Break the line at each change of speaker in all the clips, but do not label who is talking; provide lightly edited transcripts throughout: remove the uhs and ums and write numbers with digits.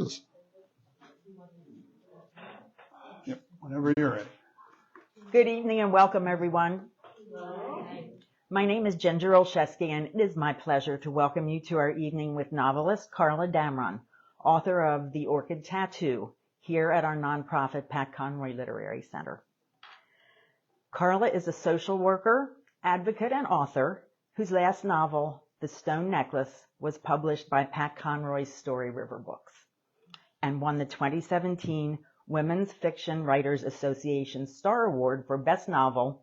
Whiz. Yep, whenever you're ready.
Good evening and welcome, everyone. My name is Ginger Olszewski, and it is my pleasure to welcome you to our evening with novelist Carla Damron, author of The Orchid Tattoo, here at our nonprofit Pat Conroy Literary Center. Carla is a social worker, advocate, and author whose last novel, The Stone Necklace, was published by Pat Conroy's Story River Books and won the 2017 Women's Fiction Writers Association Star Award for Best Novel,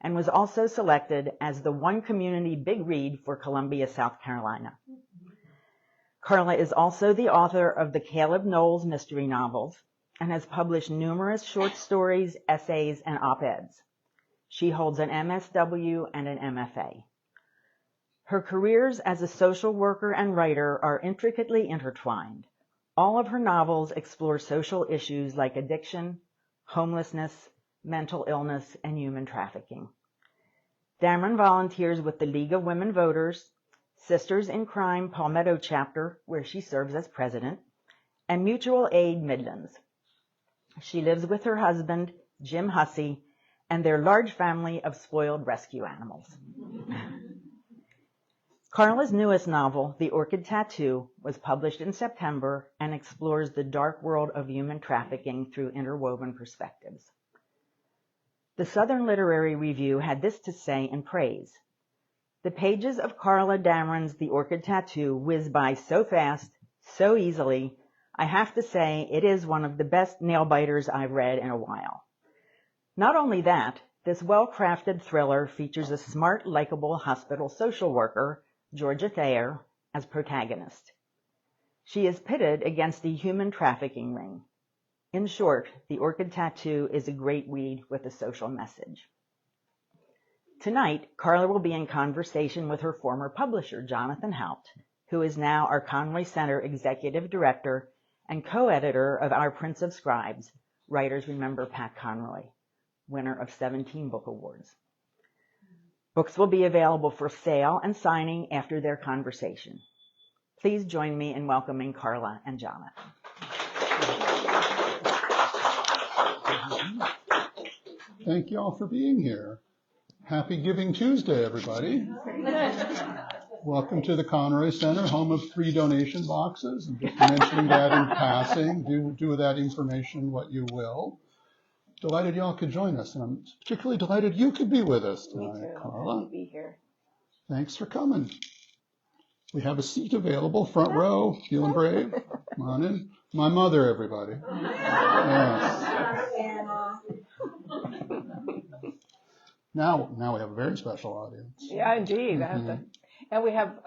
and was also selected as the One Community Big Read for Columbia, South Carolina. Carla is also the author of the Caleb Knowles mystery novels and has published numerous short stories, essays, and op-eds. She holds an MSW and an MFA. Her careers as a social worker and writer are intricately intertwined. All of her novels explore social issues like addiction, homelessness, mental illness, and human trafficking. Damron volunteers with the League of Women Voters, Sisters in Crime Palmetto Chapter, where she serves as president, and Mutual Aid Midlands. She lives with her husband, Jim Hussey, and their large family of spoiled rescue animals. Carla's newest novel, The Orchid Tattoo, was published in September and explores the dark world of human trafficking through interwoven perspectives. The Southern Literary Review had this to say in praise: "The pages of Carla Damron's The Orchid Tattoo whiz by so fast, so easily, I have to say it is one of the best nail-biters I've read in a while. Not only that, this well-crafted thriller features a smart, likable hospital social worker, Georgia Thayer, as protagonist. She is pitted against the human trafficking ring. In short, The Orchid Tattoo is a great read with a social message." Tonight, Carla will be in conversation with her former publisher, Jonathan Haupt, who is now our Conroy Center Executive Director and co-editor of Our Prince of Scribes, Writers Remember Pat Conroy, winner of 17 book awards. Books will be available for sale and signing after their conversation. Please join me in welcoming Carla and Jonathan.
Thank you all for being here. Happy Giving Tuesday, everybody. Welcome to the Conroy Center, home of 3 donation boxes. I'm just mentioning that in passing. Do with that information what you will. Delighted y'all could join us, and I'm particularly delighted you could be with us tonight,
Me too.
Carla.
Happy to be here.
Thanks for coming. We have a seat available, front row, feeling brave. Come on in. My mother, everybody. Yes. Now we have a very special audience.
Yeah, indeed.
Mm-hmm.
And we have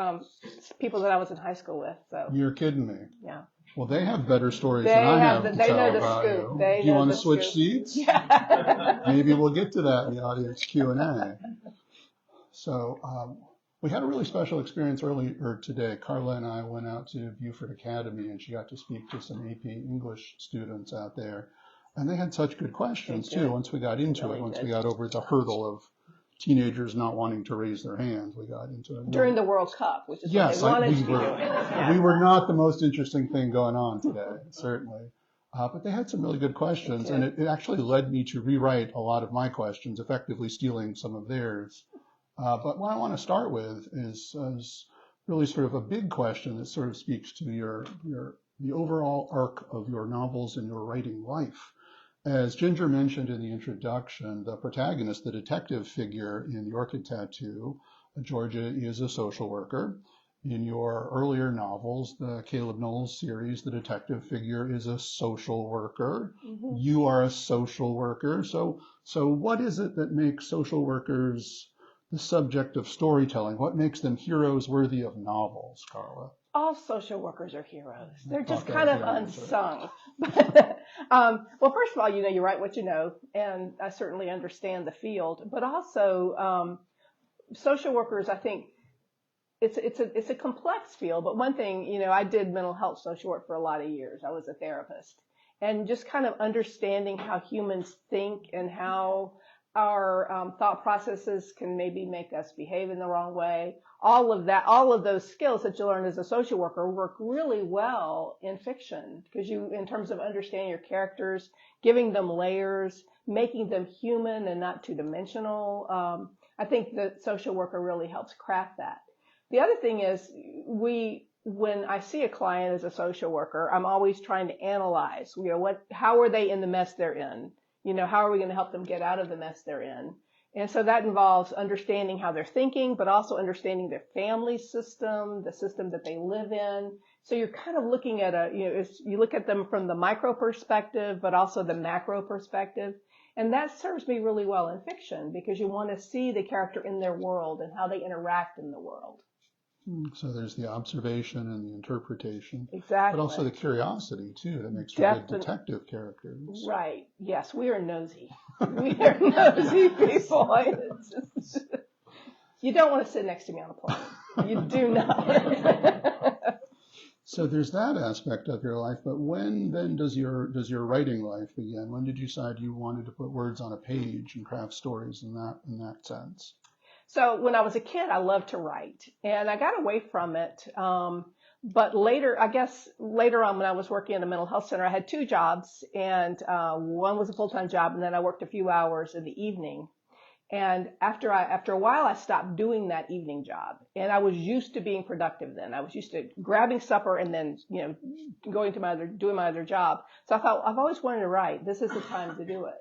people that I was in high school with. So
You're kidding me.
yeah.
Well, they have better stories than I have to
they
tell
know the
about
scoop.
you.
They
Do you
know
want
the
to switch
scoop.
seats?
Yeah.
Maybe we'll get to that in the audience Q&A. So we had a really special experience earlier today. Carla and I went out to Beaufort Academy, and she got to speak to some AP English students out there. And they had such good questions, too, once we got into it, once we got over the hurdle of teenagers not wanting to raise their hands. We got into it.
During the World Cup, which is what they wanted to be doing.
We were not the most interesting thing going on today, certainly. But they had some really good questions, and it actually led me to rewrite a lot of my questions, effectively stealing some of theirs. But what I want to start with is really sort of a big question that sort of speaks to the overall arc of your novels and your writing life. As Ginger mentioned in the introduction, the protagonist, the detective figure in The Orchid Tattoo, Georgia, is a social worker. In your earlier novels, the Caleb Knowles series, the detective figure is a social worker. Mm-hmm. You are a social worker. So what is it that makes social workers the subject of storytelling? What makes them heroes worthy of novels, Carla?
All social workers are heroes. They're just kind of unsung. Well, first of all, you write what you know, and I certainly understand the field. But also, social workers, I think, it's a complex field. But one thing, I did mental health social work for a lot of years. I was a therapist, and just kind of understanding how humans think and how our thought processes can maybe make us behave in the wrong way. all of those skills that you learn as a social worker work really well in fiction, because in terms of understanding your characters, giving them layers, making them human and not two-dimensional. I think that social worker really helps craft that. The other thing is when I see a client as a social worker, I'm always trying to analyze, how are they in the mess they're in? How are we going to help them get out of the mess they're in? And so that involves understanding how they're thinking, but also understanding their family system, the system that they live in. So you're kind of looking at you look at them from the micro perspective, but also the macro perspective. And that serves me really well in fiction, because you want to see the character in their world and how they interact in the world.
So there's the observation and the interpretation.
Exactly.
But also the curiosity, too, that makes for good detective characters.
Right. Yes, we are nosy. We are nosy people. You don't want to sit next to me on a plane. You do not.
So there's that aspect of your life, but when then does your writing life begin? When did you decide you wanted to put words on a page and craft stories in that sense?
So when I was a kid, I loved to write, and I got away from it. But later on, when I was working at a mental health center, I had two jobs, and one was a full-time job, and then I worked a few hours in the evening. And after a while, I stopped doing that evening job, and I was used to being productive then. I was used to grabbing supper and then, doing my other job. So I thought, I've always wanted to write. This is the time to do it.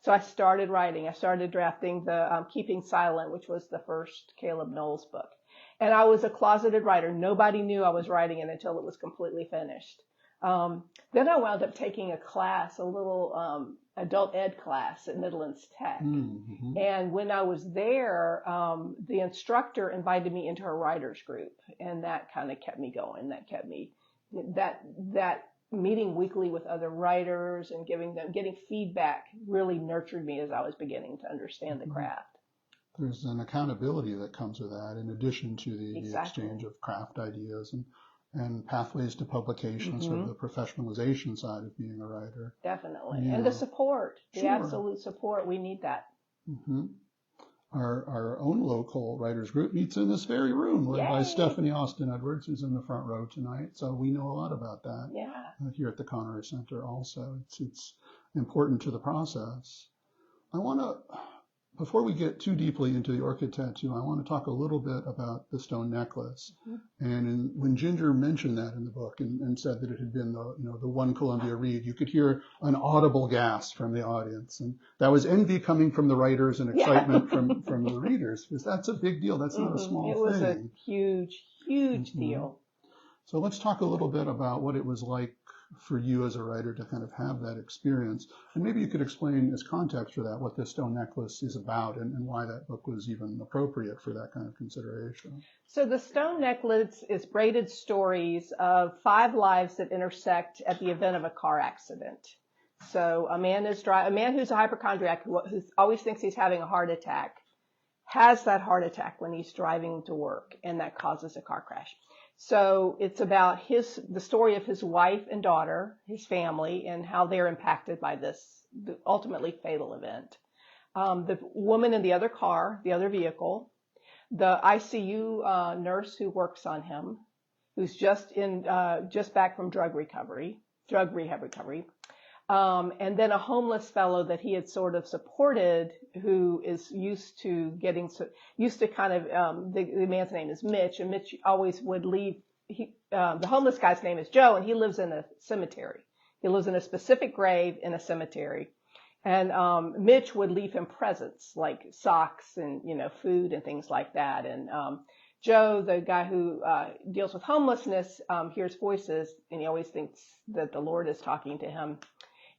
So I started writing. I started drafting the Keeping Silent, which was the first Caleb Knowles book. And I was a closeted writer. Nobody knew I was writing it until it was completely finished. Then I wound up taking a class, a little adult ed class at Midlands Tech. Mm-hmm. And when I was there, the instructor invited me into her writers group. And that kind of kept me going. That kept me, that meeting weekly with other writers and getting feedback really nurtured me as I was beginning to understand the craft.
There's an accountability that comes with that, in addition to the exchange of craft ideas and pathways to publication, sort of the professionalization side of being a writer.
Definitely. Yeah. And the support, the absolute support. We need that. Mm-hmm.
Our own local writers group meets in this very room, led by Stephanie Austin Edwards, who's in the front row tonight. So we know a lot about that here at the Conroy Center also. It's important to the process. Before we get too deeply into the Orchid Tattoo, I want to talk a little bit about the stone necklace. Mm-hmm. And when Ginger mentioned that in the book and said that it had been the one Columbia read, you could hear an audible gasp from the audience. And that was envy coming from the writers and excitement from the readers, because that's a big deal. That's not a small thing. It was
a huge deal.
So let's talk a little bit about what it was like for you as a writer to kind of have that experience. And maybe you could explain as context for that what this stone necklace is about and why that book was even appropriate for that kind of consideration.
So the stone necklace is braided stories of 5 lives that intersect at the event of a car accident. So a man who's a hypochondriac who always thinks he's having a heart attack has that heart attack when he's driving to work, and that causes a car crash. So it's about the story of his wife and daughter, his family, and how they're impacted by this ultimately fatal event. The woman in the other car, the other vehicle, the ICU nurse who works on him, who's just back from drug rehab recovery, and then a homeless fellow that he had sort of supported, who is used to kind of, the man's name is Mitch, and Mitch always would leave. The homeless guy's name is Joe, and he lives in a cemetery. He lives in a specific grave in a cemetery. And Mitch would leave him presents like socks and, food and things like that. And Joe, the guy who deals with homelessness, hears voices, and he always thinks that the Lord is talking to him.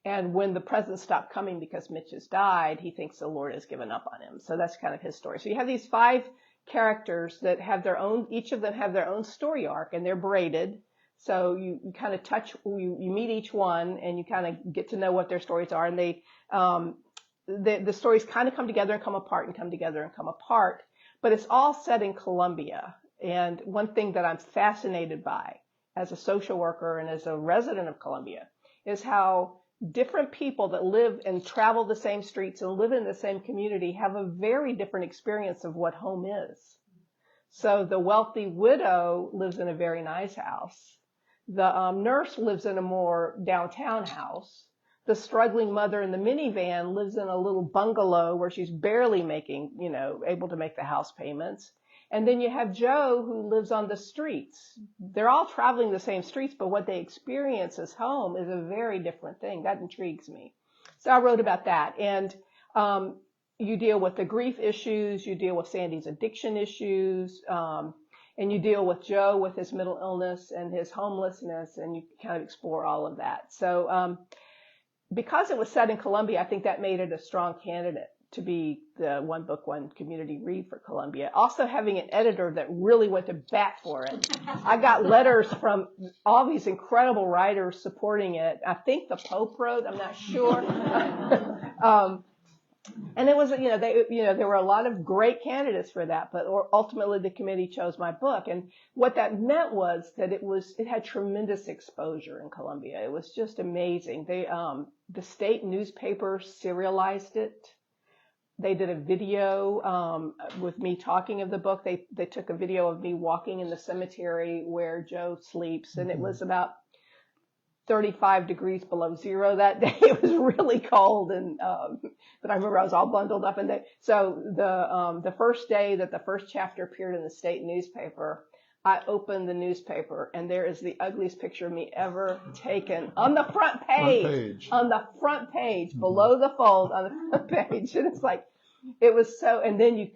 And when the presents stop coming because Mitch has died, he thinks the Lord has given up on him. So that's kind of his story. So you have these 5 characters that have each of them have their own story arc, and they're braided. So you kind of you meet each one, and you kind of get to know what their stories are. And the stories kind of come together and come apart and come together and come apart. But it's all set in Columbia. And one thing that I'm fascinated by as a social worker and as a resident of Columbia is how different people that live and travel the same streets and live in the same community have a very different experience of what home is. So the wealthy widow lives in a very nice house. The nurse lives in a more downtown house. The struggling mother in the minivan lives in a little bungalow where she's barely making, able to make the house payments. And then you have Joe, who lives on the streets. They're all traveling the same streets, but what they experience as home is a very different thing. That intrigues me. So I wrote about that. And you deal with the grief issues, you deal with Sandy's addiction issues, and you deal with Joe with his mental illness and his homelessness, and you kind of explore all of that. So because it was set in Columbia, I think that made it a strong candidate to be the One Book, One Community read for Columbia. Also having an editor that really went to bat for it. I got letters from all these incredible writers supporting it. I think the Pope wrote, I'm not sure. And it was, there were a lot of great candidates for that, but ultimately the committee chose my book. And what that meant was that it had tremendous exposure in Columbia. It was just amazing. The state newspaper serialized it. They did a video with me talking of the book. They took a video of me walking in the cemetery where Joe sleeps, and it was about 35 degrees below zero that day. It was really cold, and but I remember I was all bundled up. So the first day that the first chapter appeared in the state newspaper, I opened the newspaper, and there is the ugliest picture of me ever taken on the front page. On the front page, below the fold, on the front page, and it's like, it was so. And then you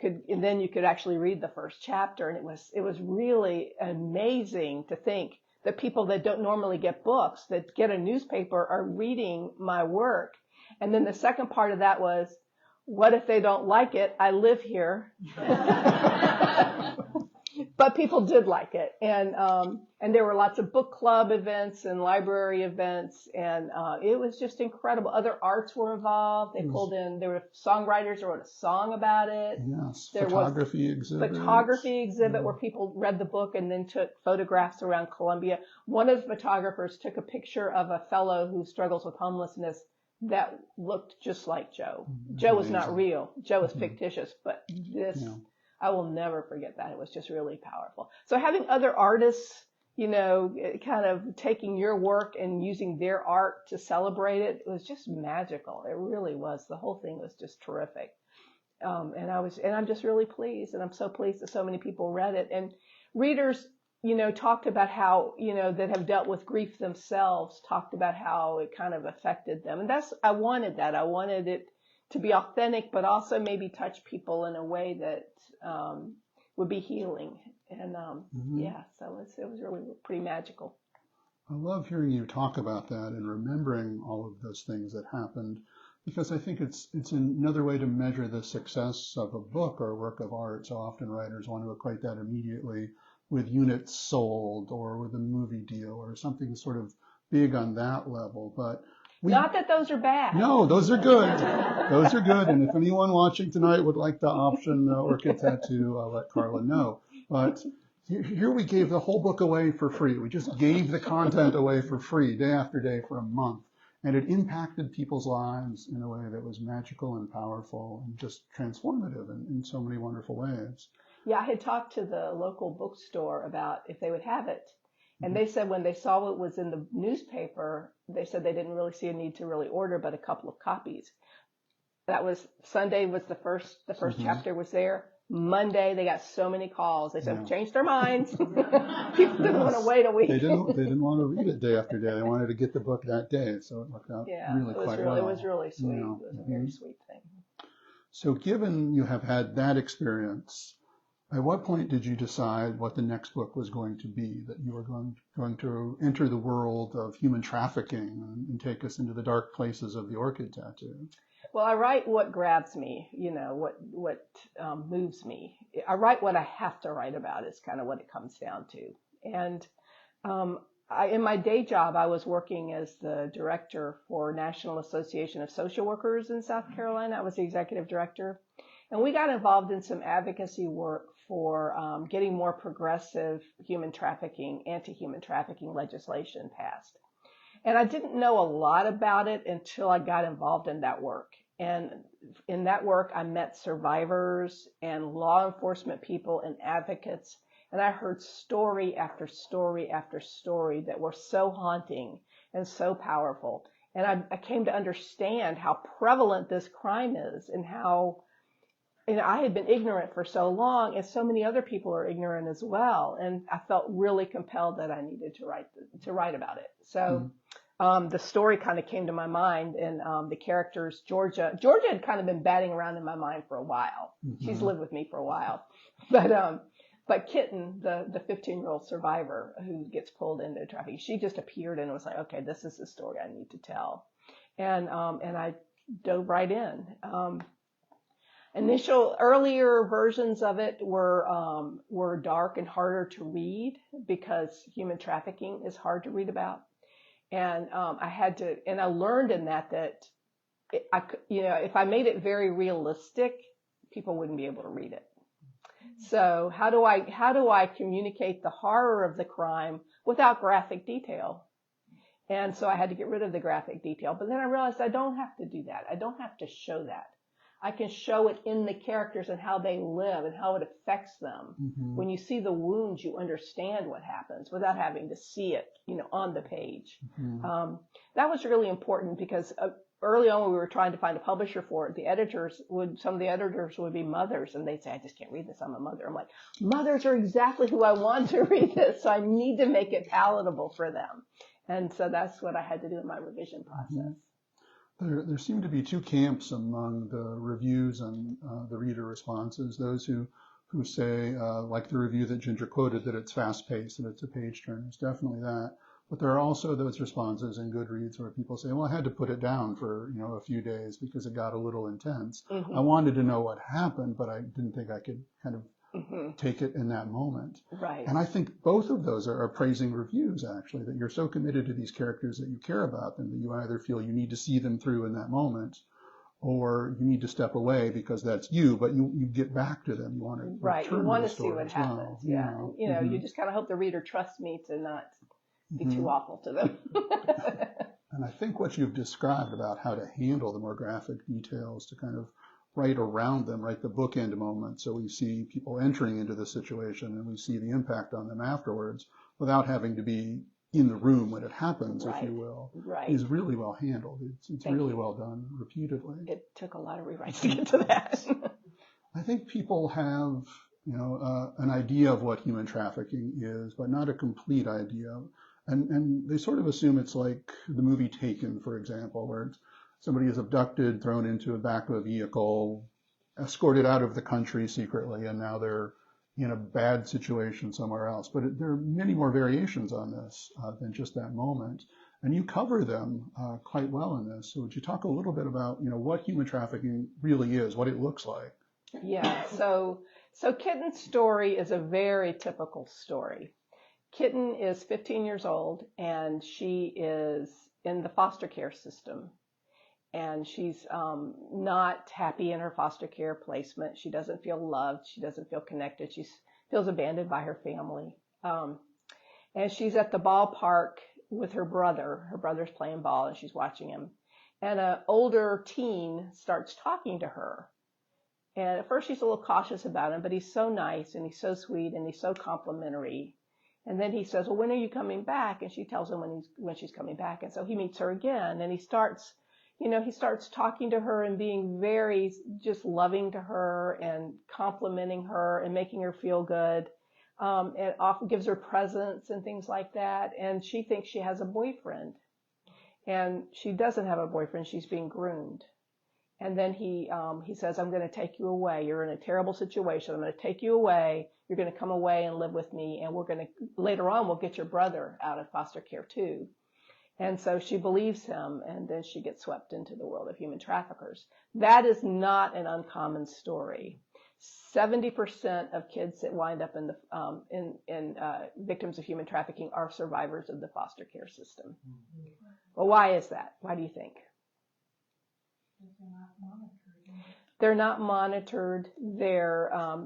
could actually read the first chapter, and it was really amazing to think that people that don't normally get books, that get a newspaper, are reading my work. And then the second part of that was, what if they don't like it? I live here. But people did like it. And there were lots of book club events and library events. And it was just incredible. Other arts were involved. They pulled in, there were songwriters who wrote a song about it.
Yes,
there
photography
was exhibit where people read the book and then took photographs around Columbia. One of the photographers took a picture of a fellow who struggles with homelessness that looked just like Joe. Joe was not real. Joe was fictitious, but this... Yeah. I will never forget that. It was just really powerful. So having other artists, kind of taking your work and using their art to celebrate it, it was just magical. It really was. The whole thing was just terrific. And I'm just really pleased. And I'm so pleased that so many people read it. And readers, talked about how, that have dealt with grief themselves, talked about how it kind of affected them. And I wanted that. I wanted it to be authentic, but also maybe touch people in a way that would be healing. And so it was really pretty magical.
I love hearing you talk about that and remembering all of those things that happened, because I think it's another way to measure the success of a book or a work of art. So often writers want to equate that immediately with units sold or with a movie deal or something sort of big on that level. But
not that those are bad.
No, those are good. Those are good. And if anyone watching tonight would like the option Orchid Tattoo, I'll let Carla know. But here we gave the whole book away for free. We just gave the content away for free day after day for a month. And it impacted people's lives in a way that was magical and powerful and just transformative in so many wonderful ways.
Yeah, I had talked to the local bookstore about if they would have it. And they said when they saw what was in the newspaper, they said they didn't really see a need to really order but a couple of copies. That was Sunday was the first chapter was there. Monday they got so many calls. They said changed their minds. People didn't want to wait a week.
They didn't want to read it day after day. They wanted to get the book that day. So it worked out quite well.
It was really sweet. It was a very sweet thing.
So given you have had that experience, at what point did you decide what the next book was going to be, that you were going to enter the world of human trafficking and take us into the dark places of the Orchid Tattoo?
Well, I write what grabs me, what moves me. I write what I have to write about is kind of what it comes down to. And in my day job, I was working as the director for National Association of Social Workers in South Carolina. I was the executive director. And we got involved in some advocacy work for getting more progressive anti-human trafficking legislation passed. And I didn't know a lot about it until I got involved in that work. And in that work, I met survivors and law enforcement people and advocates. And I heard story after story after story that were so haunting and so powerful. And I came to understand how prevalent this crime is and how, I had been ignorant for so long, and so many other people are ignorant as well. And I felt really compelled that I needed to write about it. So the story kind of came to my mind, and the characters, Georgia had kind of been batting around in my mind for a while. She's lived with me for a while. But Kitten, the 15-year-old survivor who gets pulled into trafficking, she just appeared and was like, okay, this is the story I need to tell. And I dove right in. Earlier versions of it were dark and harder to read because human trafficking is hard to read about. And I learned in that if I made it very realistic, people wouldn't be able to read it. So how do I communicate the horror of the crime without graphic detail? And so I had to get rid of the graphic detail. But then I realized I don't have to do that. I don't have to show that. I can show it in the characters and how they live and how it affects them. When you see the wounds, you understand what happens without having to see it, on the page. That was really important because early on when we were trying to find a publisher for it, some of the editors would be mothers, and they'd say, I just can't read this, I'm a mother. I'm like, mothers are exactly who I want to read this, so I need to make it palatable for them. And so that's what I had to do in my revision process.
There seem to be two camps among the reviews and the reader responses. Those who say, like the review that Ginger quoted, that it's fast-paced and it's a page-turner. It's definitely that. But there are also those responses in Goodreads where people say, well, I had to put it down for a few days because it got a little intense. I wanted to know what happened, but I didn't think I could kind of take it in that moment.
Right.
And I think both of those are praising reviews, actually, that you're so committed to these characters that you care about them, that you either feel you need to see them through in that moment, or you need to step away because that's you, but you get back to them. You want to
return you want to see what happens. Well, yeah. You just kind of hope the reader trusts me to not be too awful to them.
And I think what you've described about how to handle the more graphic details, to kind of write around them, write the bookend moment, so we see people entering into the situation and we see the impact on them afterwards without having to be in the room when it happens, if you will, is really well handled. It's really well done repeatedly.
It took a lot of rewrites to get to that.
I think people have, an idea of what human trafficking is, but not a complete idea. And they sort of assume it's like the movie Taken, for example, where somebody is abducted, thrown into the back of a vehicle, escorted out of the country secretly, and now they're in a bad situation somewhere else. But there are many more variations on this than just that moment. And you cover them quite well in this. So would you talk a little bit about, what human trafficking really is, what it looks like?
Yeah, so Kitten's story is a very typical story. Kitten is 15 years old, and she is in the foster care system. And she's not happy in her foster care placement. She doesn't feel loved. She doesn't feel connected. She feels abandoned by her family. And she's at the ballpark with her brother. Her brother's playing ball, and she's watching him. And an older teen starts talking to her. And at first she's a little cautious about him, but he's so nice, and he's so sweet, and he's so complimentary. And then he says, well, when are you coming back? And she tells him when she's coming back. And so he meets her again, and he starts talking to her and being very just loving to her and complimenting her and making her feel good. And often gives her presents and things like that. And she thinks she has a boyfriend. And she doesn't have a boyfriend. She's being groomed. And then he says, I'm going to take you away. You're in a terrible situation. I'm going to take you away. You're going to come away and live with me. And later on, we'll get your brother out of foster care too. And so she believes him, and then she gets swept into the world of human traffickers. That is not an uncommon story. 70% of kids that wind up in victims of human trafficking are survivors of the foster care system. Well, why is that? Why do you think? They're not monitored.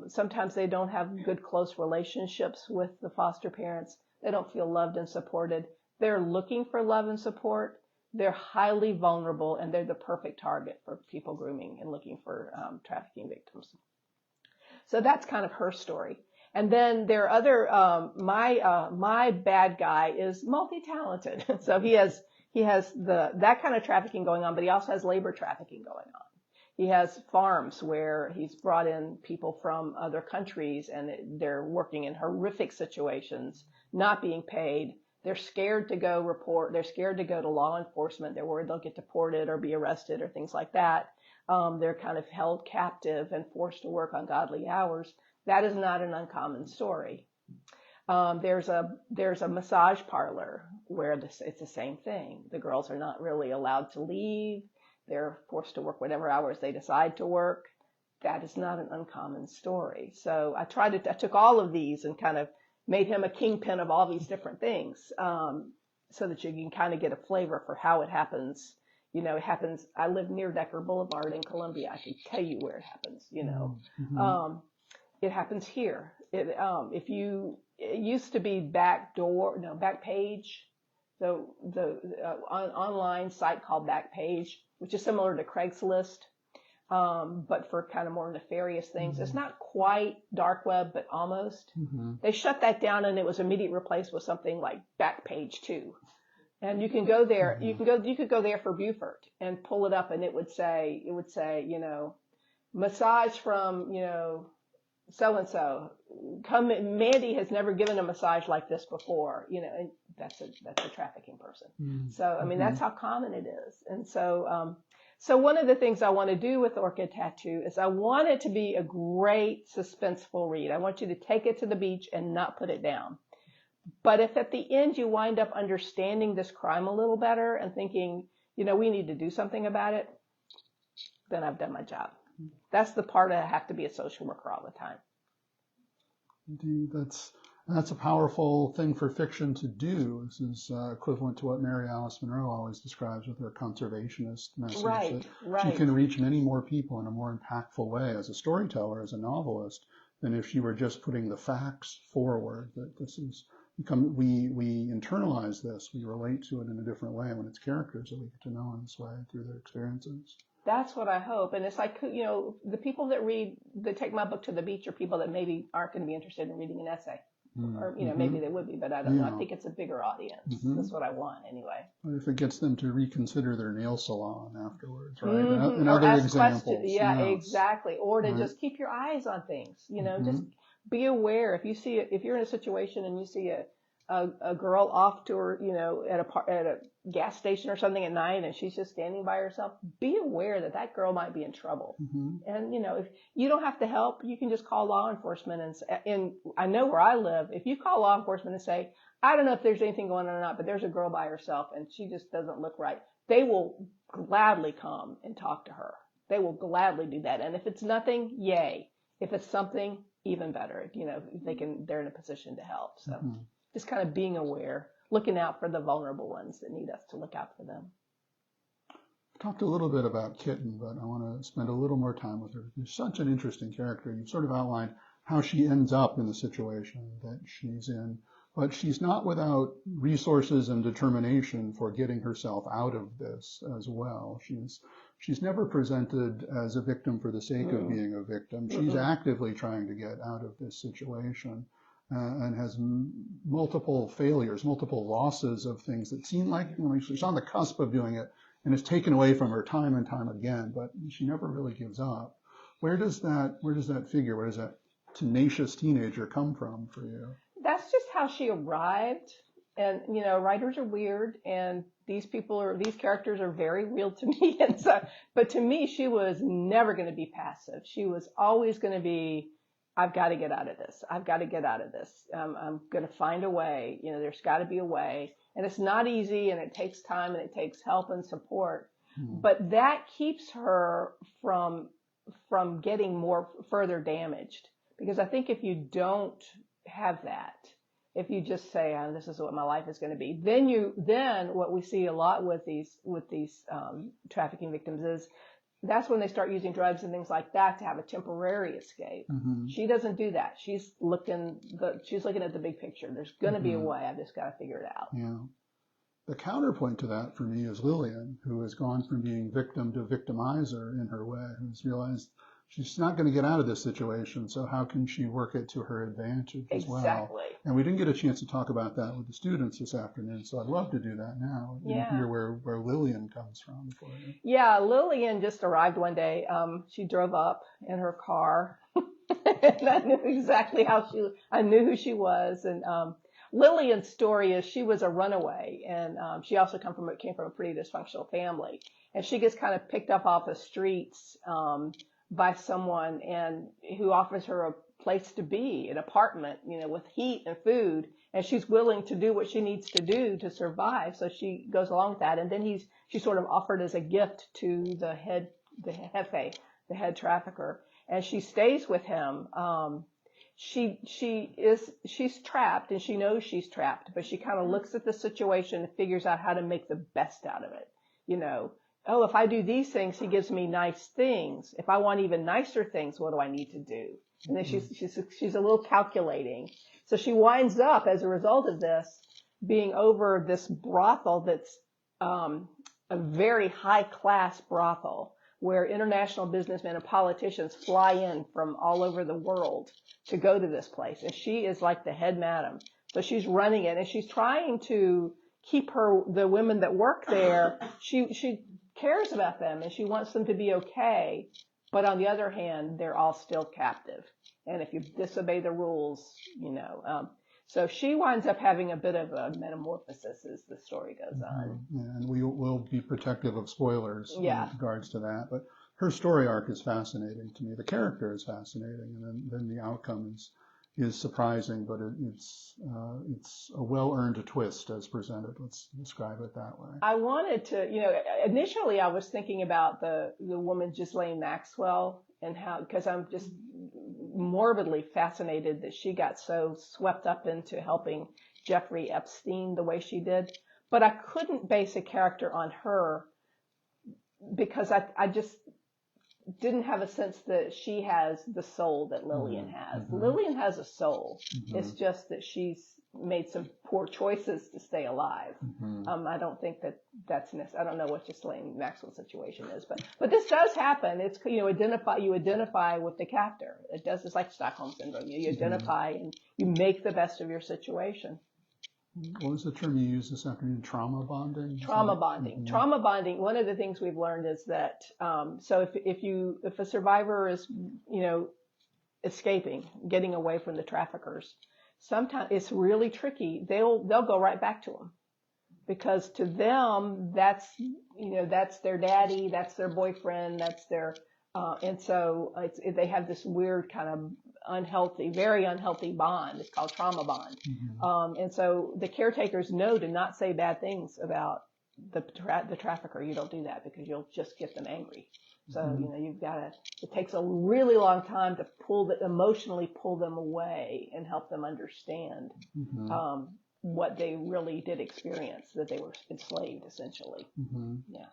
Sometimes they don't have good, close relationships with the foster parents. They don't feel loved and supported. They're looking for love and support, They're highly vulnerable, and they're the perfect target for people grooming and looking for trafficking victims. So that's kind of her story. And then there are other, my bad guy is multi-talented. So he has that kind of trafficking going on, but he also has labor trafficking going on. He has farms where he's brought in people from other countries, and they're working in horrific situations, not being paid. They're scared to go report. They're scared to go to law enforcement. They're worried they'll get deported or be arrested or things like that. They're kind of held captive and forced to work ungodly hours. That is not an uncommon story. There's a massage parlor where it's the same thing. The girls are not really allowed to leave. They're forced to work whatever hours they decide to work. That is not an uncommon story. So I took all of these and kind of made him a kingpin of all these different things, so that you can kind of get a flavor for how it happens. You know, it happens. I live near Decker Boulevard in Columbia. I can tell you where it happens. You know, it happens here. It used to be Back Page. So the online site called Backpage, which is similar to Craigslist, but for kind of more nefarious things. It's not quite dark web, but almost. They shut that down, and it was immediately replaced with something like Backpage 2. And you can go there. You could go there for Beaufort and pull it up, and it would say, you know, massage from, you know, so and so. Mandy has never given a massage like this before, you know, and that's a trafficking person. So I mean, that's how common it is. And so so one of the things I want to do with Orchid Tattoo is I want it to be a great suspenseful read. I want you to take it to the beach and not put it down. But if at the end you wind up understanding this crime a little better and thinking, you know, we need to do something about it, then I've done my job. That's the part I have to be a social worker all the time.
Indeed, that's a powerful thing for fiction to do. This is equivalent to what Mary Alice Monroe always describes with her conservationist message.
Right.
She can reach many more people in a more impactful way as a storyteller, as a novelist, than if she were just putting the facts forward. That this is we internalize this, we relate to it in a different way when it's characters that we get to know in this way through their experiences.
That's what I hope. And it's like, you know, the people that take my book to the beach are people that maybe aren't going to be interested in reading an essay. Or, you know, maybe they would be, but I don't know. I think it's a bigger audience. That's what I want anyway.
But if it gets them to reconsider their nail salon afterwards, right? And
or
other
ask
examples.
questions. Yeah, exactly. Or to just keep your eyes on things, you know, just be aware. If you're in a situation and you see a girl off to her, you know, at a gas station or something at night, and she's just standing by herself, be aware that girl might be in trouble. And, you know, if you don't have to help, you can just call law enforcement. And I know where I live, if you call law enforcement and say, I don't know if there's anything going on or not, but there's a girl by herself and she just doesn't look right, they will gladly come and talk to her. They will gladly do that. And if it's nothing, yay. If it's something, even better. You know, they're in a position to help. So. Just kind of being aware, looking out for the vulnerable ones that need us to look out for them.
Talked a little bit about Kitten, but I want to spend a little more time with her. She's such an interesting character. You've sort of outlined how she ends up in the situation that she's in, but she's not without resources and determination for getting herself out of this as well. She's never presented as a victim for the sake of being a victim. She's actively trying to get out of this situation. And has multiple failures, multiple losses of things that seem like she's on the cusp of doing it, and it's taken away from her time and time again, but she never really gives up. Where does that figure, where does that tenacious teenager come from for you?
That's just how she arrived. And, you know, writers are weird, and these characters are very real to me. And so, but to me, she was never going to be passive. She was always going to be, I've got to get out of this. I've got to get out of this. I'm going to find a way. You know, there's got to be a way. And it's not easy, and it takes time, and it takes help and support. But that keeps her from getting further damaged. Because I think if you don't have that, if you just say, oh, this is what my life is going to be, then what we see a lot with these trafficking victims is that's when they start using drugs and things like that to have a temporary escape. She doesn't do that. She's looking at the big picture. There's going to be a way. I've just got to figure it out.
Yeah. The counterpoint to that for me is Lillian, who has gone from being victim to victimizer in her way, who's realized she's not going to get out of this situation, so how can she work it to her advantage as well?
Exactly.
And we didn't get a chance to talk about that with the students this afternoon, so I'd love to do that now and hear where Lillian comes from for you.
Yeah, Lillian just arrived one day. She drove up in her car, and I knew exactly I knew who she was. And Lillian's story is she was a runaway, and she also came from a pretty dysfunctional family. And she gets kind of picked up off the streets by someone and who offers her a place to be, an apartment, with heat and food, and she's willing to do what she needs to do to survive. So she goes along with that, and then she's sort of offered as a gift to the head trafficker, and she stays with him. She's trapped, and she knows she's trapped, but she kind of looks at the situation and figures out how to make the best out of it. Oh, if I do these things, he gives me nice things. If I want even nicer things, what do I need to do? And then she's a little calculating. So she winds up, as a result of this, being over this brothel that's a very high-class brothel where international businessmen and politicians fly in from all over the world to go to this place. And she is like the head madam. So she's running it, and she's trying to keep the women that work there. She cares about them, and she wants them to be okay. But on the other hand, they're all still captive. And if you disobey the rules, so she winds up having a bit of a metamorphosis as the story goes on.
Yeah, and we will be protective of spoilers in regards to that. But her story arc is fascinating to me. The character is fascinating, and then the outcome is surprising, but it's a well-earned twist as presented. Let's describe it that way.
I wanted to, initially I was thinking about the woman Ghislaine Maxwell and because I'm just morbidly fascinated that she got so swept up into helping Jeffrey Epstein the way she did. But I couldn't base a character on her because I just didn't have a sense that she has the soul that Lillian has.
Mm-hmm.
Lillian has a soul.
Mm-hmm.
It's just that she's made some poor choices to stay alive.
Mm-hmm.
I don't think that's I don't know what Ghislaine Maxwell's situation is, but this does happen. It's you identify with the captor. It does. It's like Stockholm syndrome. You identify and you make the best of your situation.
What was the term you used this afternoon? Trauma bonding?
Trauma bonding. Mm-hmm. Trauma bonding. One of the things we've learned is that so if a survivor is escaping, getting away from the traffickers, sometimes it's really tricky. They'll go right back to them because to them that's their daddy, that's their boyfriend, that's their and so they have this weird kind of very unhealthy bond. It's called trauma bond. Mm-hmm. And so the caretakers know to not say bad things about the trafficker. You don't do that because you'll just get them angry. So, mm-hmm. You've got to, it takes a really long time to emotionally pull them away and help them understand, mm-hmm. What they really did experience, that they were enslaved essentially. Mm-hmm. Yeah.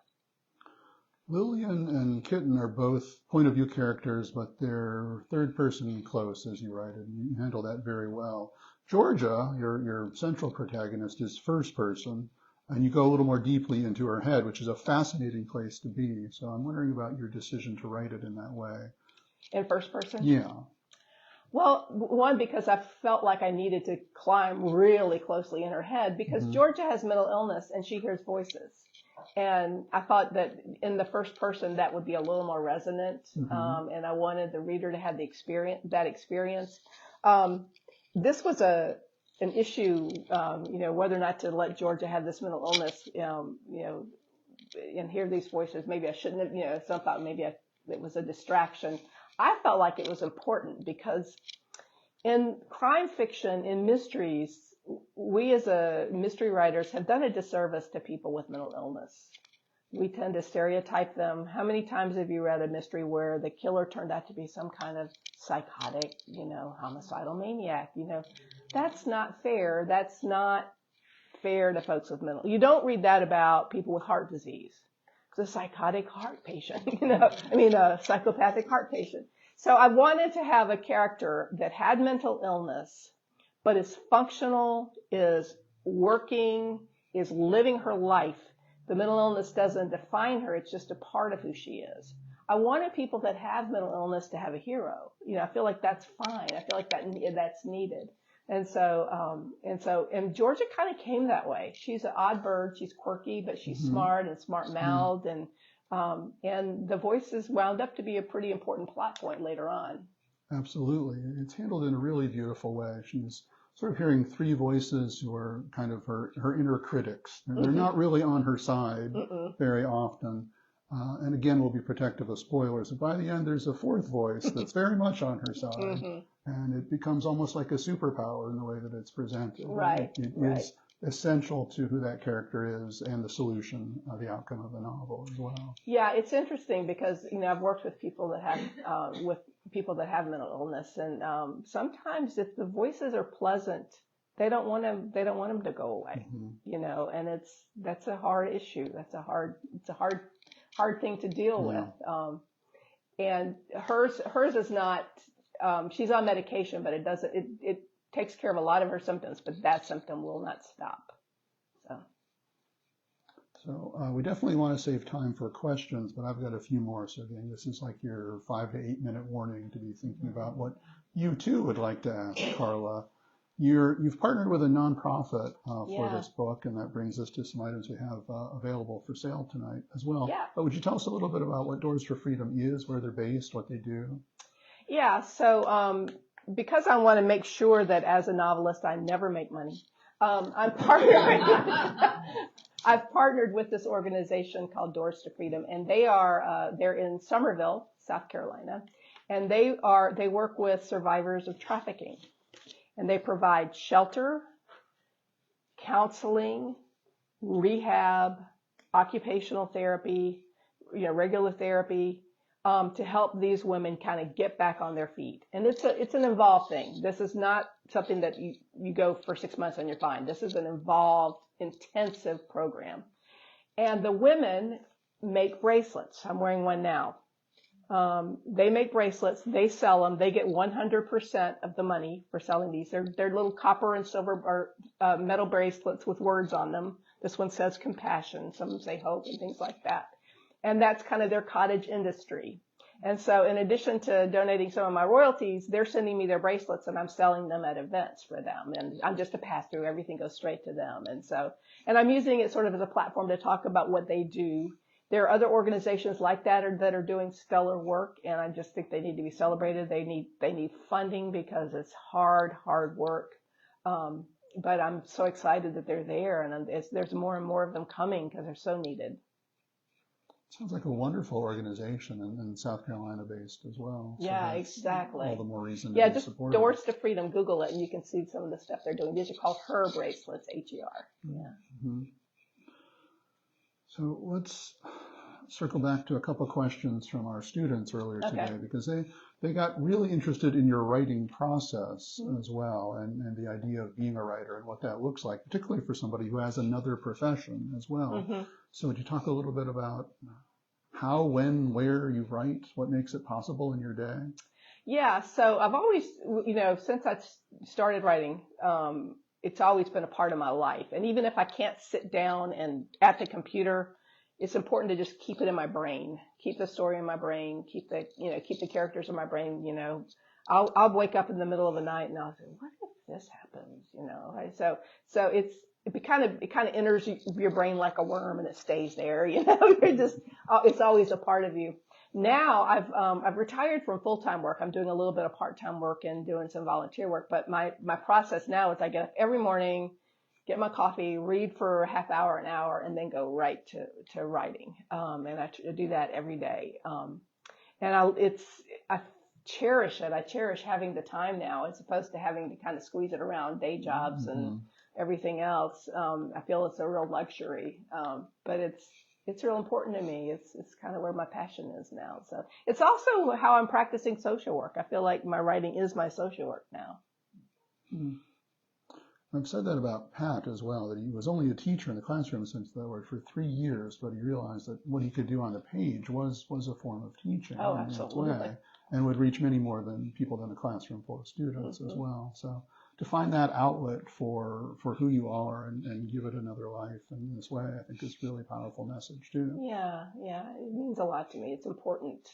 Lillian and Kitten are both point of view characters, but they're third person close, as you write it, and you handle that very well. Georgia, your central protagonist, is first person, and you go a little more deeply into her head, which is a fascinating place to be. So I'm wondering about your decision to write it in that way.
In first person?
Yeah.
Well, one, because I felt like I needed to climb really closely in her head, because mm-hmm. Georgia has mental illness and she hears voices. And I thought that in the first person that would be a little more resonant, mm-hmm. And I wanted the reader to have that experience. This was an issue, whether or not to let Georgia have this mental illness, and hear these voices. Maybe I shouldn't have, some thought maybe it was a distraction. I felt like it was important because in crime fiction, in mysteries, we as mystery writers have done a disservice to people with mental illness. We tend to stereotype them. How many times have you read a mystery where the killer turned out to be some kind of psychotic, homicidal maniac? That's not fair. That's not fair to folks with mental. You don't read that about people with heart disease. It's a psychotic heart patient, a psychopathic heart patient. So I wanted to have a character that had mental illness, but is functional, is working, is living her life. The mental illness doesn't define her. It's just a part of who she is. I wanted people that have mental illness to have a hero. I feel like that's fine. I feel like that's needed. And Georgia kind of came that way. She's an odd bird. She's quirky, but she's smart and smart-mouthed. And the voices wound up to be a pretty important plot point later on.
Absolutely. It's handled in a really beautiful way. She's sort of hearing three voices who are kind of her inner critics. They're not really on her side very often. And again, we'll be protective of spoilers. And by the end, there's a fourth voice that's very much on her side. And it becomes almost like a superpower in the way that it's presented.
Right.
It is essential to who that character is and the solution, the outcome of the novel as well.
Yeah, it's interesting because, I've worked with people that have mental illness, and sometimes if the voices are pleasant, they don't want them to go away, and that's a hard issue. It's a hard thing to deal with. And hers is not, she's on medication, but it takes care of a lot of her symptoms, but that symptom will not stop.
So we definitely want to save time for questions, but I've got a few more. So again, this is like your 5 to 8 minute warning to be thinking about what you too would like to ask Carla. You've partnered with a nonprofit for this book, and that brings us to some items we have available for sale tonight as well.
Yeah.
But would you tell us a little bit about what Doors for Freedom is, where they're based, what they do?
Yeah, so because I want to make sure that as a novelist I never make money, I've partnered with this organization called Doors to Freedom, and they're in Summerville, South Carolina, and they work with survivors of trafficking, and they provide shelter, counseling, rehab, occupational therapy, regular therapy, to help these women kind of get back on their feet. And it's an involved thing. This is not something that you go for 6 months and you're fine. This is an involved, intensive program. And the women make bracelets. I'm wearing one now. They make bracelets. They sell them. They get 100% of the money for selling these. They're little copper and silver or metal bracelets with words on them. This one says compassion. Some say hope and things like that. And that's kind of their cottage industry. And so in addition to donating some of my royalties, they're sending me their bracelets and I'm selling them at events for them. And I'm just a pass-through. Everything goes straight to them. And I'm using it sort of as a platform to talk about what they do. There are other organizations like that are doing stellar work, and I just think they need to be celebrated. They need funding because it's hard work. But I'm so excited that they're there, and there's more and more of them coming because they're so needed.
Sounds like a wonderful organization and South Carolina based as well. So
yeah, exactly.
All the more reason to
just
support
Doors to Freedom. Google it and you can see some of the stuff they're doing. These are called her bracelets, HER. Yeah.
Mm-hmm. So let's circle back to a couple of questions from our students earlier today, because they got really interested in your writing process as well, and the idea of being a writer and what that looks like, particularly for somebody who has another profession as well. So would you talk a little bit about how, when, where you write, what makes it possible in your day? Yeah, so I've always, since I started writing, it's always been a part of my life. And even if I can't sit down and at the computer, it's important to just keep it in my brain, keep the story in my brain, keep the characters in my brain. I'll wake up in the middle of the night and I'll say, what if this happens? So it kind of enters your brain like a worm and it stays there. It's always a part of you. Now I've retired from full-time work. I'm doing a little bit of part-time work and doing some volunteer work. But my process now is I get up every morning, get my coffee, read for a half hour, an hour, and then go right to writing. And I do that every day. And I cherish it. I cherish having the time now as opposed to having to kind of squeeze it around day jobs and everything else. I feel it's a real luxury. But it's real important to me. It's kind of where my passion is now. So it's also how I'm practicing social work. I feel like my writing is my social work now. I've said that about Pat as well, that he was only a teacher in the classroom since that word for 3 years, but he realized that what he could do on the page was a form of teaching in its way, and would reach many more people than a classroom full of students as well. So to find that outlet for who you are and give it another life in this way, I think is a really powerful message too.
Yeah, it means a lot to me. It's important.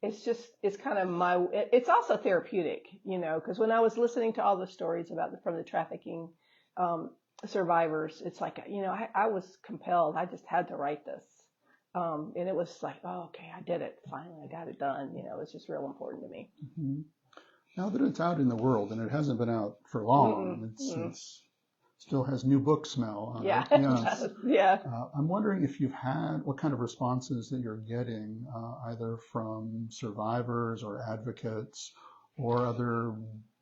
It's kind of it's also therapeutic, because when I was listening to all the stories from the trafficking survivors, it's like, I was compelled. I just had to write this. And it was like, oh, okay, I did it. Finally, I got it done. It's just real important to me.
Mm-hmm. Now that it's out in the world, and it hasn't been out for long, it's still has new book smell on it. Yes.
Yeah.
I'm wondering if you've had what kind of responses that you're getting, either from survivors or advocates or other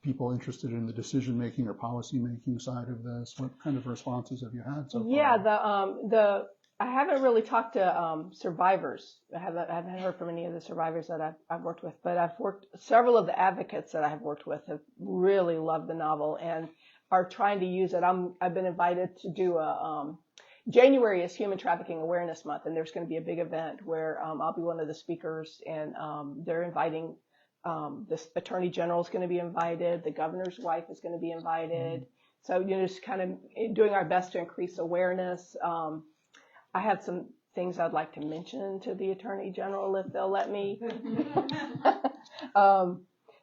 people interested in the decision-making or policy-making side of this. What kind of responses have you had so far?
Yeah, I haven't really talked to survivors. I haven't heard from any of the survivors that I've worked with, but several of the advocates that I have worked with have really loved the novel and are trying to use it. I've been invited to do January is Human Trafficking Awareness Month, and there's going to be a big event where I'll be one of the speakers, and they're inviting this Attorney General is going to be invited, the governor's wife is going to be invited. So just kind of doing our best to increase awareness. I have some things I'd like to mention to the Attorney General if they'll let me.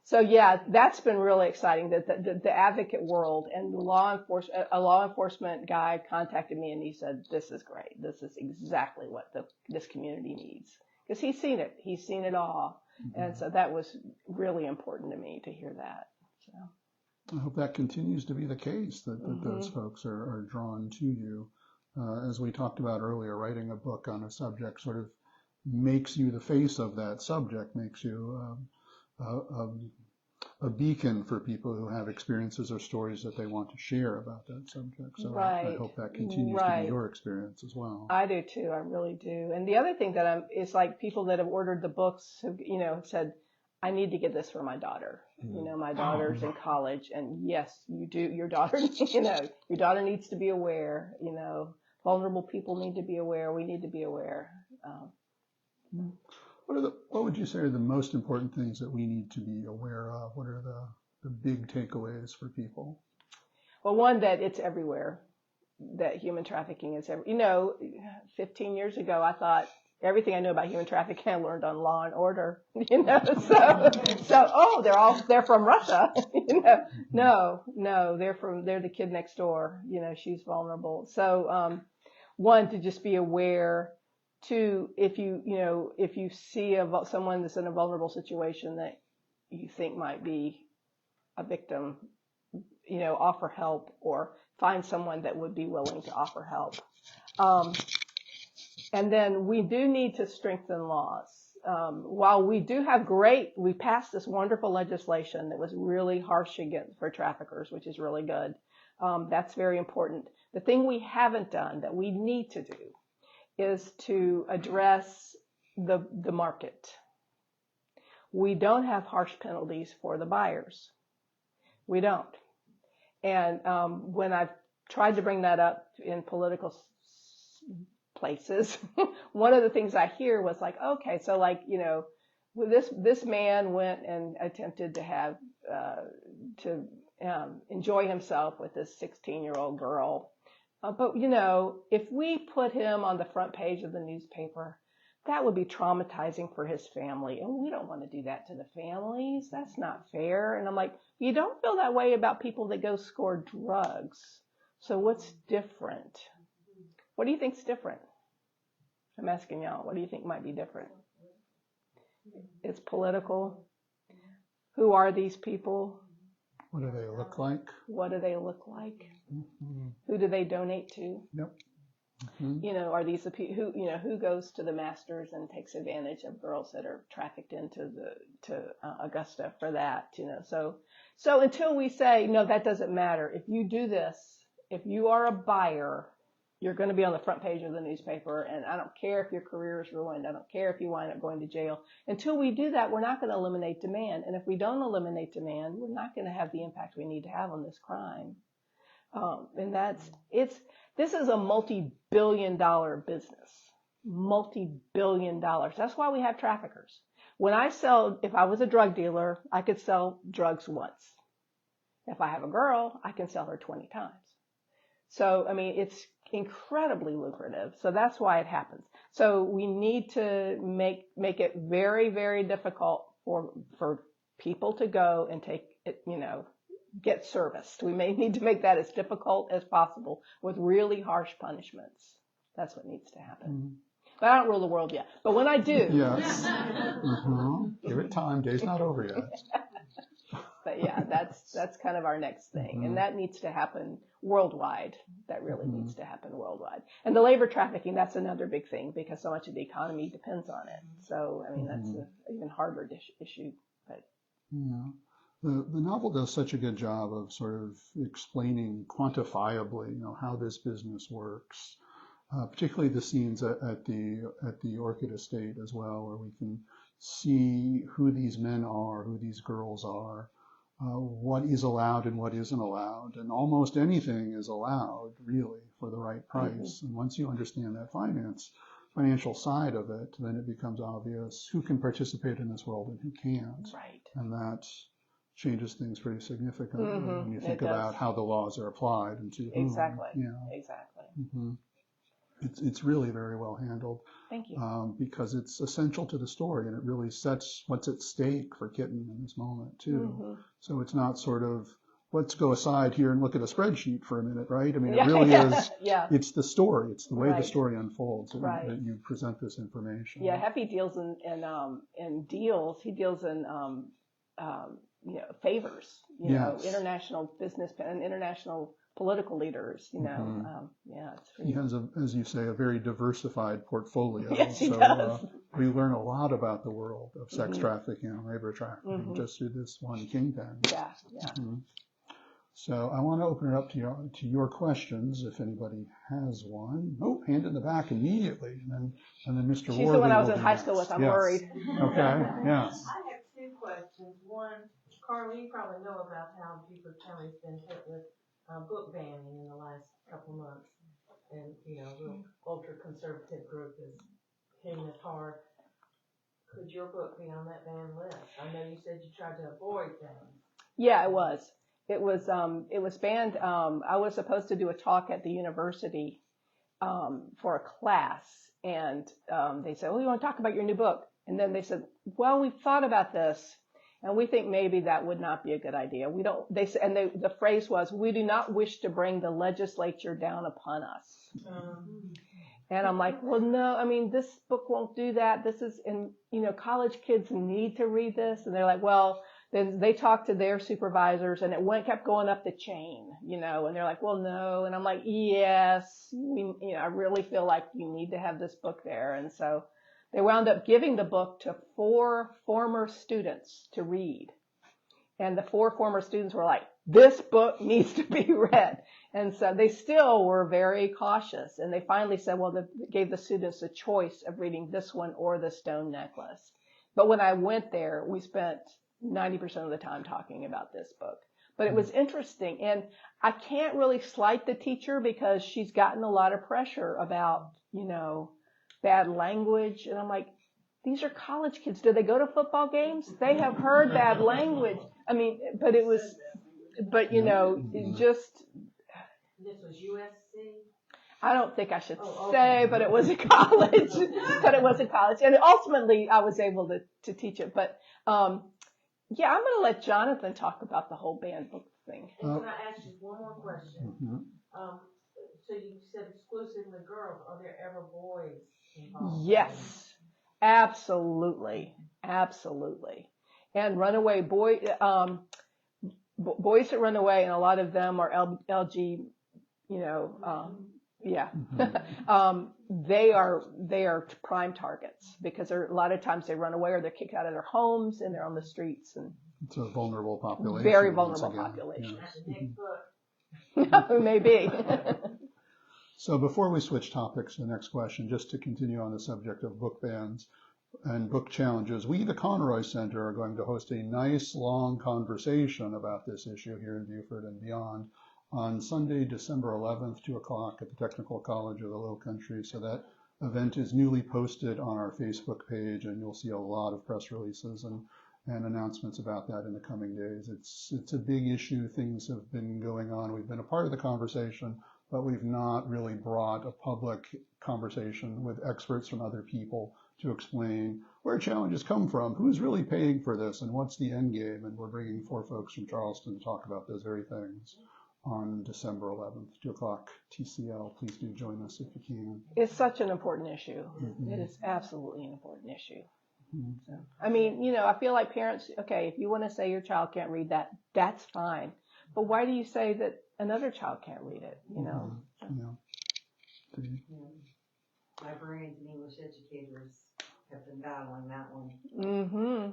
So yeah, that's been really exciting. That the advocate world and a law enforcement guy contacted me and he said, "This is great. This is exactly what this community needs," because he's seen it. He's seen it all, and so that was really important to me to hear that. So
I hope that continues to be the case. That those folks are drawn to you. As we talked about earlier, writing a book on a subject sort of makes you the face of that subject, makes you a beacon for people who have experiences or stories that they want to share about that subject. So I hope that continues to be your experience as well.
I do too. I really do. And the other thing that is like people that have ordered the books have, said, I need to get this for my daughter. My daughter's in college, and yes, you do. Your daughter, your daughter needs to be aware. Vulnerable people need to be aware. We need to be aware.
What would you say are the most important things that we need to be aware of? What are the big takeaways for people?
Well, one, that it's everywhere. That human trafficking is everywhere. 15 years ago, I thought everything I knew about human trafficking I learned on Law and Order. They're from Russia. No, they're the kid next door. She's vulnerable. So, one, to just be aware. Two, if you see someone that's in a vulnerable situation that you think might be a victim, offer help or find someone that would be willing to offer help. And then we do need to strengthen laws. While we do have we passed this wonderful legislation that was really harsh for traffickers, which is really good. That's very important. The thing we haven't done that we need to do is to address the market. We don't have harsh penalties for the buyers. We don't. And when I've tried to bring that up in political places, one of the things I hear was like, okay, so this man went and attempted to have enjoy himself with this 16-year-old girl. But, if we put him on the front page of the newspaper, that would be traumatizing for his family. And we don't want to do that to the families. That's not fair. And I'm like, you don't feel that way about people that go score drugs. So what's different? What do you think's different? I'm asking y'all, what do you think might be different? It's political. Who are these people?
What do they look like?
What do they look like? Mm-hmm. Who do they donate to?
Yep. Mm-hmm.
Are these the people who goes to the masters and takes advantage of girls that are trafficked into Augusta for that? So until we say no, that doesn't matter. If you do this, if you are a buyer, you're going to be on the front page of the newspaper, and I don't care if your career is ruined. I don't care if you wind up going to jail. Until we do that, we're not going to eliminate demand. And if we don't eliminate demand, we're not going to have the impact we need to have on this crime. This is a multi-billion-dollar business. Multi-billion-dollars. That's why we have traffickers. If I was a drug dealer, I could sell drugs once. If I have a girl, I can sell her 20 times. So, I mean, it's incredibly lucrative. So that's why it happens. So we need to make it very, very difficult for people to go and take it, get serviced. We may need to make that as difficult as possible with really harsh punishments. That's what needs to happen. Mm-hmm. But I don't rule the world yet. But when I do.
Yes. Mm-hmm. Give it time. Day's not over yet.
But yeah, that's kind of our next thing. Mm-hmm. And that needs to happen worldwide. That really needs to happen worldwide. And the labor trafficking, that's another big thing because so much of the economy depends on it. So, I mean, that's an even harder issue. But
yeah. The novel does such a good job of sort of explaining quantifiably, how this business works. Particularly the scenes at the Orchid estate as well, where we can see who these men are, who these girls are, what is allowed and what isn't allowed. And almost anything is allowed, really, for the right price. Mm-hmm. And once you understand that financial side of it, then it becomes obvious who can participate in this world and who can't.
Right.
And that changes things pretty significantly when you think about how the laws are applied and to whom.
Exactly. Exactly.
Mm-hmm. It's really very well handled.
Thank you.
Because it's essential to the story, and it really sets what's at stake for Kitten in this moment too. Mm-hmm. So it's not sort of, let's go aside here and look at a spreadsheet for a minute, right? I mean, it really is. Yeah. It's the story. It's the way the story unfolds that you present this information.
Yeah, Heffy deals in deals. He deals in favors. International business and international political leaders,
he has, as you say, a very diversified portfolio.
Yes, he does.
We learn a lot about the world of sex trafficking and labor trafficking just through this one kingpin.
Yeah.
So I want to open it up to your questions, if anybody has one. Oh, hand in the back immediately, and then Mr.
She's the one I was in high school with. I'm worried.
Okay. Yes.
I have two questions. One, Carla, you probably know about how Beaufort County's been hit with book banning in the last couple of months, and the ultra conservative group is hitting it hard. Could your book be on that banned list? I know you said you tried to avoid things.
Yeah, it was. It was banned. I was supposed to do a talk at the university for a class, and they said, "Oh, you want to talk about your new book?" And then they said, "Well, we've thought about this. And we think maybe that would not be a good idea. We don't." The phrase was, "We do not wish to bring the legislature down upon us." And I'm like, well, no. I mean, this book won't do that. This is, college kids need to read this. And they're like, well, then they talked to their supervisors, and it kept going up the chain, and they're like, well, no. And I'm like, yes, I really feel like you need to have this book there. And so they wound up giving the book to 4 former students to read. And the 4 former students were like, this book needs to be read. And so they still were very cautious. And they finally said, well, they gave the students a choice of reading this one or the Stone Necklace. But when I went there, we spent 90% of the time talking about this book. But it was interesting. And I can't really slight the teacher because she's gotten a lot of pressure about, bad language. And I'm like, these are college kids. Do they go to football games? They have heard bad language. I mean, just.
This was USC?
I don't think I should say, but it was a college. And ultimately, I was able to teach it. But, I'm going to let Jonathan talk about the whole banned book thing.
And can I ask you one more question? Mm-hmm. So you said exclusively girls. Are there ever boys involved?
Yes, absolutely. And runaway boys that run away, and a lot of them are LG, they are prime targets because a lot of times they run away or they're kicked out of their homes and they're on the streets. And
it's a vulnerable population.
Very vulnerable population.
Yes.
Maybe.
So before we switch topics to the next question, just to continue on the subject of book bans and book challenges, we, the Conroy Center, are going to host a nice long conversation about this issue here in Beaufort and beyond on Sunday, December 11th, 2 o'clock at the Technical College of the Low Country. So that event is newly posted on our Facebook page, and you'll see a lot of press releases and announcements about that in the coming days. It's a big issue. Things have been going on. We've been a part of the conversation, but we've not really brought a public conversation with experts from other people to explain where challenges come from, who's really paying for this, and what's the end game. And we're bringing 4 folks from Charleston to talk about those very things on December 11th, 2 o'clock TCL. Please do join us if you can.
It's such an important issue.
Mm-hmm.
It is absolutely an important issue.
Mm-hmm.
So, I mean, you know, I feel like parents, okay, if you want to say your child can't read that, that's fine. But why do you say that another child can't read it, you know?
Mm-hmm. Yeah.
Librarians and English educators have been battling that one.
Mm-hmm.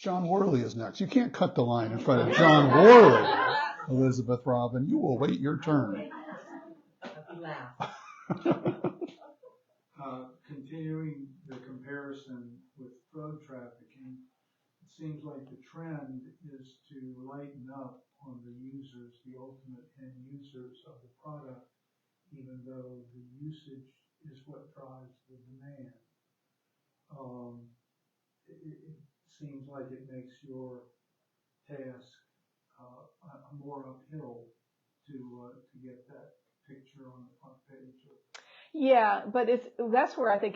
John Worley is next. You can't cut the line in front of John Worley, Elizabeth Robin. You will wait your turn.
Continuing the comparison with drug trafficking, it seems like the trend is to lighten up on the users, the ultimate end users of the product, even though the usage is what drives the demand. It seems like it makes your task more uphill to get that picture on the front page.
Yeah, but that's where I think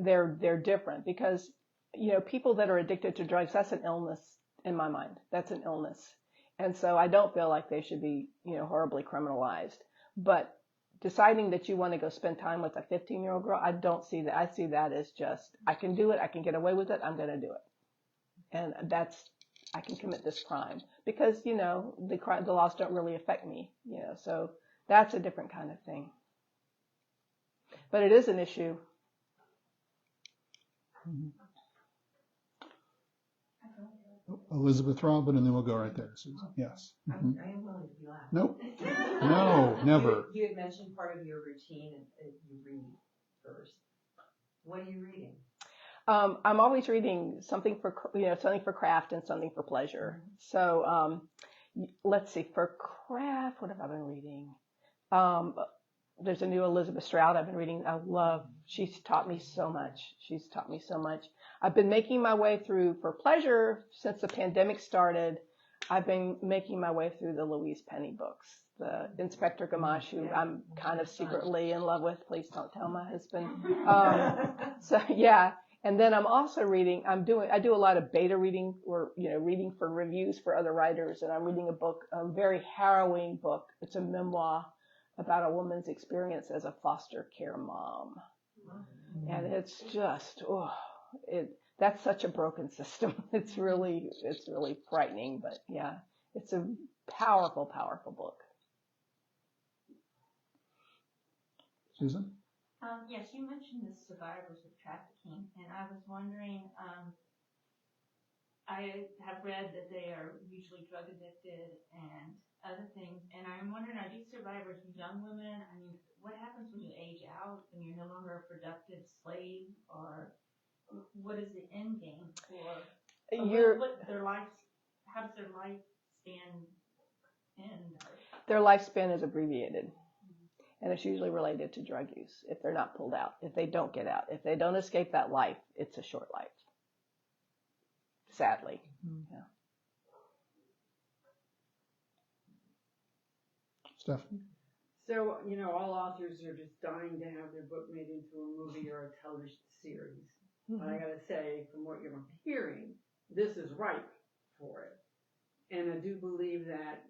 they're different, because, you know, people that are addicted to drugs, that's an illness in my mind. That's an illness. And so I don't feel like they should be, you know, horribly criminalized. But deciding that you want to go spend time with a 15-year-old girl, I don't see that. I see that as just, I can do it, I can get away with it, I'm going to do it. And I can commit this crime because, you know, the laws don't really affect me, you know, so that's a different kind of thing. But it is an issue.
Elizabeth Robin, and then we'll go right there, Susan. Yes. Mm-hmm.
I am willing to be last.
Nope. No, never.
You had mentioned part of your routine, and you read first. What are you reading?
I'm always reading something for craft and something for pleasure. So let's see, for craft, what have I been reading? There's a new Elizabeth Strout I've been reading. She's taught me so much. I've been making my way through, for pleasure, since the pandemic started, I've been making my way through the Louise Penny books. The Inspector Gamache, who I'm kind of secretly in love with. Please don't tell my husband. So yeah. And then I'm also reading, I do a lot of beta reading, or, you know, reading for reviews for other writers. And I'm reading a very harrowing book. It's a memoir about a woman's experience as a foster care mom. And it's just, that's such a broken system. It's really frightening, but yeah, it's a powerful, powerful book.
Susan?
Yes, you mentioned the survivors of trafficking, and I was wondering, I have read that they are usually drug addicted and other things, and I'm wondering, are these survivors young women? I mean, what happens when you age out and you're no longer a productive slave, or what is the end game for what their life? How does their lifespan end?
Their lifespan is abbreviated. And it's usually related to drug use if they're not pulled out, if they don't get out, if they don't escape that life, it's a short life. Sadly. Yeah.
Stephanie?
So, you know, all authors are just dying to have their book made into a movie or a television series.
Mm-hmm.
But I got to say, from what you're hearing, this is ripe for it. And I do believe that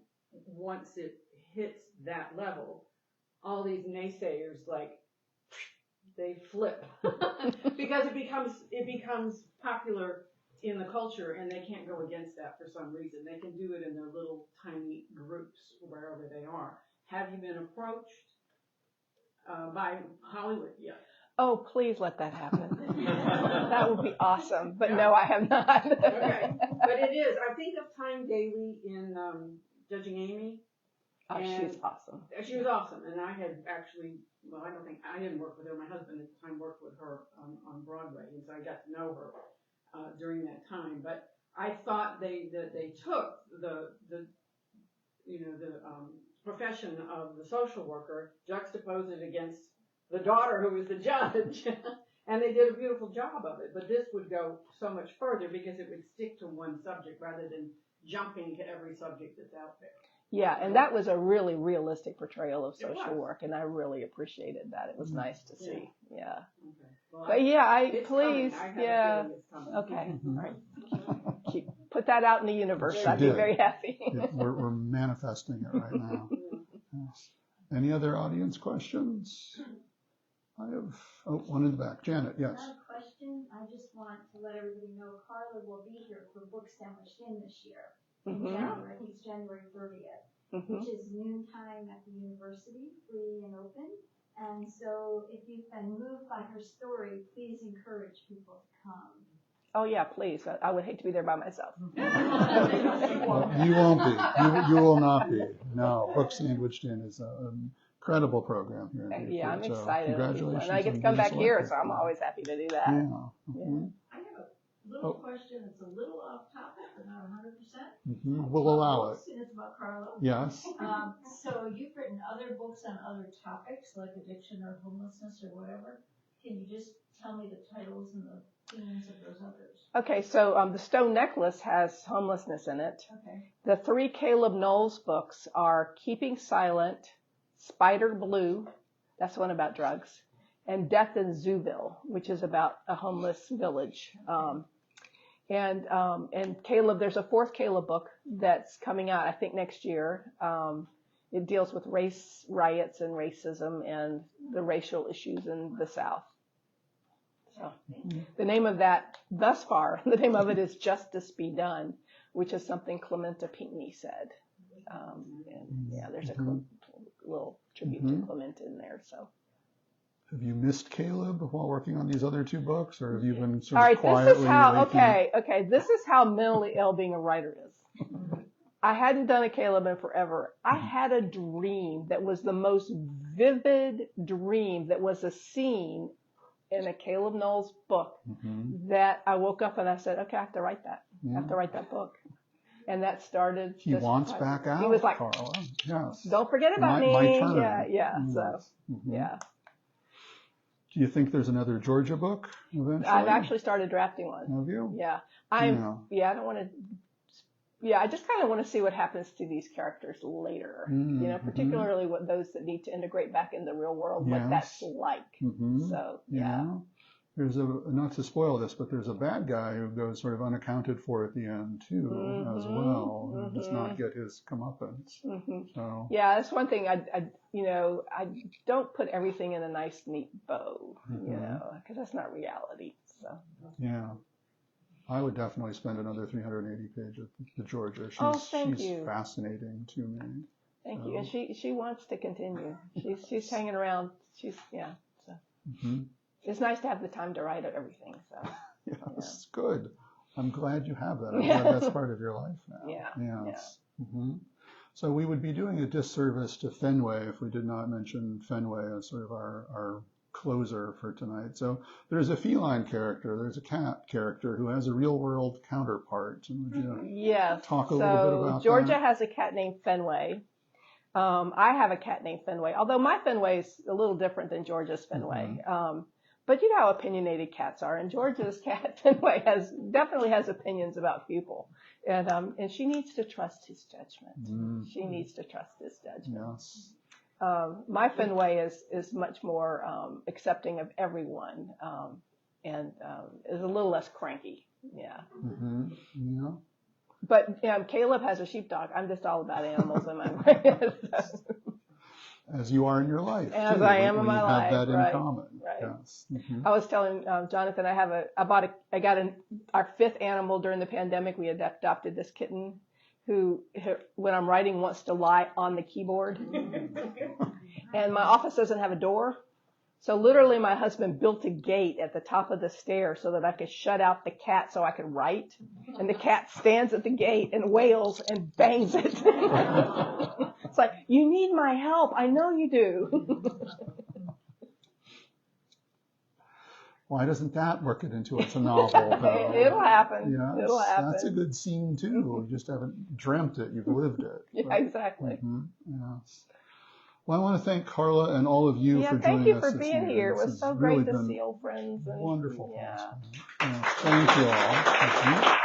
once it hits that level, all these naysayers, like, they flip because it becomes popular in the culture, and they can't go against that for some reason. They can do it in their little tiny groups wherever they are. Have you been approached by Hollywood yet?
Oh, please let that happen. That would be awesome. But no, I have not.
Okay, but it is. I think of Tyne Daly in Judging Amy.
Oh, she's awesome.
She was awesome, and I had actually, well, I didn't work with her. My husband at the time worked with her on Broadway, and so I got to know her during that time. But I thought they took the profession of the social worker, juxtaposed it against the daughter who was the judge, And they did a beautiful job of it, but this would go so much further because it would stick to one subject rather than jumping to every subject that's out there.
Yeah, and that was a really realistic portrayal of social work, and I really appreciated that. It was nice to see. Yeah.
Okay. Well,
But yeah,
it's
please,
coming. I have a
yeah.
feeling it's coming.
Okay, all right. Put that out in the universe.
She
I'd be
did.
very happy.
Yeah, we're manifesting it right now. Yes. Any other audience questions? I have one in the back. Janet, yes.
Not a question. I just want to let everybody know Carla will be here for Book Sandwiched In this year. In January. I think it's January 30th, which is noontime at the university, free and open. And so if you've been moved by her story, please encourage people to come.
Oh yeah, please. I would hate to be there by myself.
Well, you won't be. You will not be. No, Book Sandwiched In is an incredible program here in Beaufort.
Yeah, I'm
so
excited.
Congratulations.
And I get to
on
come
being
back here,
selected.
so I'm always happy to do that.
Yeah.
Yeah.
I have a little question. It's a little off topic, but not 100%.
We'll allow it.
And it's about Carla.
Yes.
So you've written other books on other topics like addiction or homelessness or whatever. Can you just tell me the titles and the themes of those others?
Okay, so the Stone Necklace has homelessness in it.
Okay.
The 3 Caleb Knowles books are Keeping Silent, Spider Blue, that's one about drugs, and Death in Zooville, which is about a homeless village. And Caleb, there's a 4th Caleb book that's coming out, I think, next year. It deals with race riots and racism and the racial issues in the South. So the name of that, thus far, the name of it is Justice Be Done, which is something Clementa Pinckney said. And yeah, there's a little tribute to Clementa in there. So.
Have you missed Caleb while working on these other 2 books, or have you been sort
All
of
right,
quietly?
this is how,
waking-
this is how mentally ill being a writer is. I hadn't done a Caleb in forever. I had a dream that was the most vivid dream that was a scene in a Caleb Knowles book that I woke up and I said, okay, I have to write that. I have to write that book. And that started.
He wants back out.
He was like,
Carla. Yes.
don't forget about
My
me.
turn.
Yeah. So, yeah.
Do you think there's another Georgia book eventually?
I've actually started drafting one.
Have you?
Yeah. I don't want to. Yeah, I just kind of want to see what happens to these characters later. Particularly what those that need to integrate back in the real world, what that's like. So, yeah.
There's not to spoil this, but there's a bad guy who goes sort of unaccounted for at the end too, as well. Who does not get his comeuppance. So.
Yeah, that's one thing. I don't put everything in a nice, neat bow, because that's not reality. So.
Yeah. I would definitely spend another 380 pages with Georgia. She's fascinating to me.
Thank you. And she wants to continue. She's hanging around. So. It's nice to have the time to write everything. So.
Yes, good. I'm glad you have that. I'm glad that's part of your life now.
Yeah.
Yes. So we would be doing a disservice to Fenway if we did not mention Fenway as sort of our closer for tonight. So there's a feline character, there's a cat character who has a real world counterpart. Would you talk a little bit about
Georgia
that?
has a cat named Fenway. I have a cat named Fenway, although my Fenway is a little different than Georgia's Fenway. But you know how opinionated cats are, and Georgia's cat Fenway definitely has opinions about people, and she needs to trust his judgment. She needs to trust his judgment.
Yes.
My Fenway is much more accepting of everyone, and is a little less cranky. Yeah.
Yeah.
But Caleb has a sheepdog. I'm just all about animals in my life.
As you are in your life.
As
too.
I am in my
we
life.
have that in common.
Right.
Yes.
I was telling Jonathan, I got our 5th animal during the pandemic. We adopted this kitten who, when I'm writing, wants to lie on the keyboard. And my office doesn't have a door. So literally my husband built a gate at the top of the stairs so that I could shut out the cat so I could write. And the cat stands at the gate and wails and bangs it. It's like, you need my help. I know you do.
Why doesn't that work it into a novel, though?
It'll happen.
Yes,
It'll happen.
That's a good scene, too. You just haven't dreamt it. You've lived it.
Yeah, exactly.
Yes. Well, I want to thank Carla and all of you for joining us.
Thank you for
this
being
year.
here. It
This
was
has
so
really
great to
been
see old friends. And,
wonderful.
Yeah.
Thank you all. Thank you.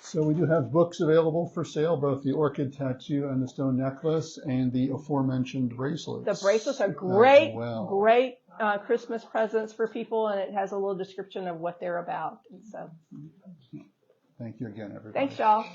So we do have books available for sale, both the Orchid Tattoo and the Stone Necklace, and the aforementioned bracelets.
The bracelets are great,
well.
great Christmas presents for people, and it has a little description of what they're about. And so,
thank you again, everybody.
thanks, y'all.